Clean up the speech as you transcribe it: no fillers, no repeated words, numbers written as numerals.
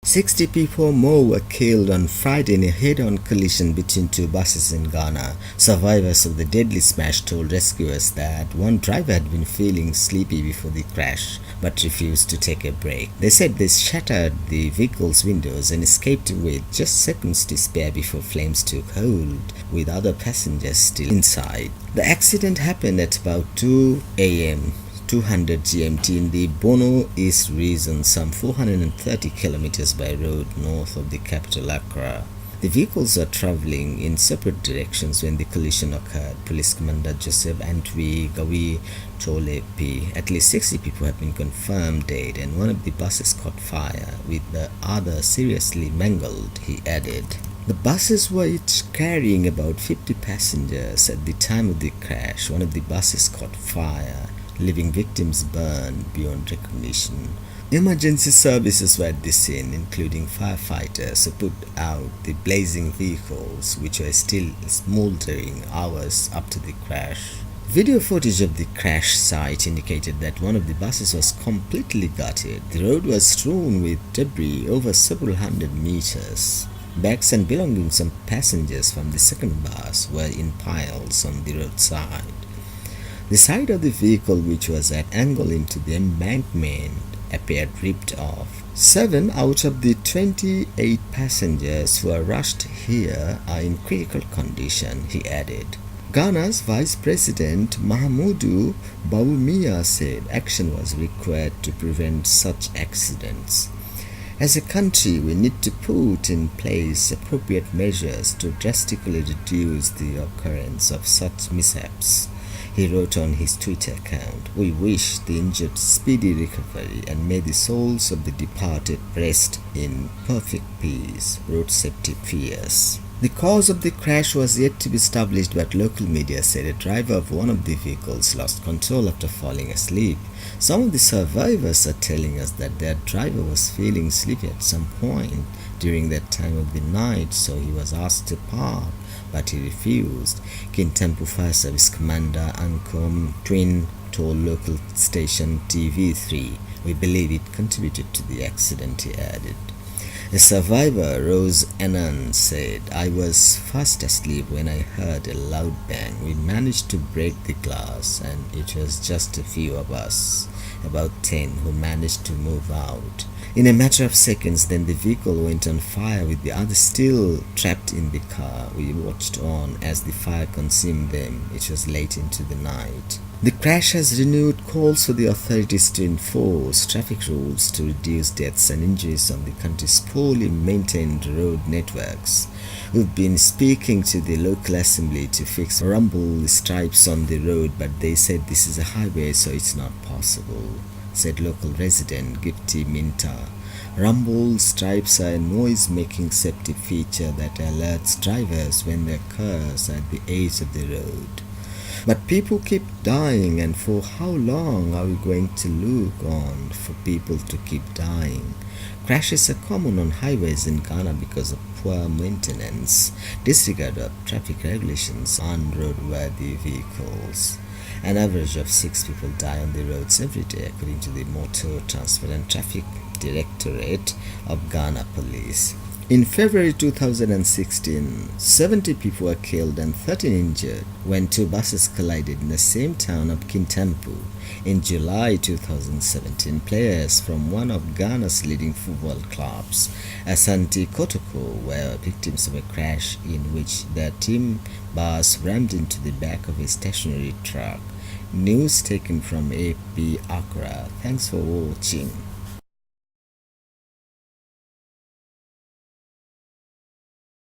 60 people more were killed on Friday in a head-on collision between two buses in Ghana. Survivors of the deadly smash told rescuers that one driver had been feeling sleepy before the crash but refused to take a break. They said they shattered the vehicle's windows and escaped with just seconds to spare before flames took hold, with other passengers still inside. The accident happened at about 2 a.m. 200 GMT in the Bono East region, some 430 kilometers by road north of the capital Accra. The vehicles were traveling in separate directions when the collision occurred, Police Commander Joseph Antwi Gyawu told AP. At least 60 people have been confirmed dead and one of the buses caught fire, with the other seriously mangled, he added. The buses were each carrying about 50 passengers at the time of the crash. One of the buses caught fire, leaving victims burned beyond recognition. Emergency services were at the scene, including firefighters who put out the blazing vehicles, which were still smoldering hours after the crash. Video footage of the crash site indicated that one of the buses was completely gutted. The road was strewn with debris over several hundred meters. Bags and belongings of passengers from the second bus were in piles on the roadside. The side of the vehicle, which was at angle into the embankment, appeared ripped off. 7 out of the 28 passengers who were rushed here are in critical condition, he added. Ghana's Vice President Mahamudu Bawumia said action was required to prevent such accidents. As a country, we need to put in place appropriate measures to drastically reduce the occurrence of such mishaps, he wrote on his Twitter account. We wish the injured speedy recovery and may the souls of the departed rest in perfect peace, wrote Safety Fears. The cause of the crash was yet to be established, but local media said a driver of one of the vehicles lost control after falling asleep. Some of the survivors are telling us that their driver was feeling sleepy at some point during that time of the night, so he was asked to park, but he refused. Kintampo Fire Service Commander Ankom Twin told local station TV3, we believe it contributed to the accident, he added. A survivor, Rose Annan, said, I was fast asleep when I heard a loud bang. We managed to break the glass and it was just a few of us, about 10, who managed to move out. In a matter of seconds, then the vehicle went on fire with the others still trapped in the car. We watched on as the fire consumed them. It was late into the night. The crash has renewed calls for the authorities to enforce traffic rules to reduce deaths and injuries on the country's poorly maintained road networks. We've been speaking to the local assembly to fix rumble stripes on the road, but they said this is a highway, so it's not possible, said local resident Gifty Minta. Rumble stripes are a noise-making safety feature that alerts drivers when their cars are at the edge of the road. But people keep dying, and for how long are we going to look on for people to keep dying? Crashes are common on highways in Ghana because of poor maintenance, disregard of traffic regulations on roadworthy vehicles. An average of 6 people die on the roads every day, according to the Motor Transport and Traffic Directorate of Ghana Police. In February 2016, 70 people were killed and 13 injured when 2 buses collided in the same town of Kintampo. In July 2017, players from one of Ghana's leading football clubs, Asante Kotoko, were victims of a crash in which their team bus rammed into the back of a stationary truck. News taken from AP Accra. Thanks for watching.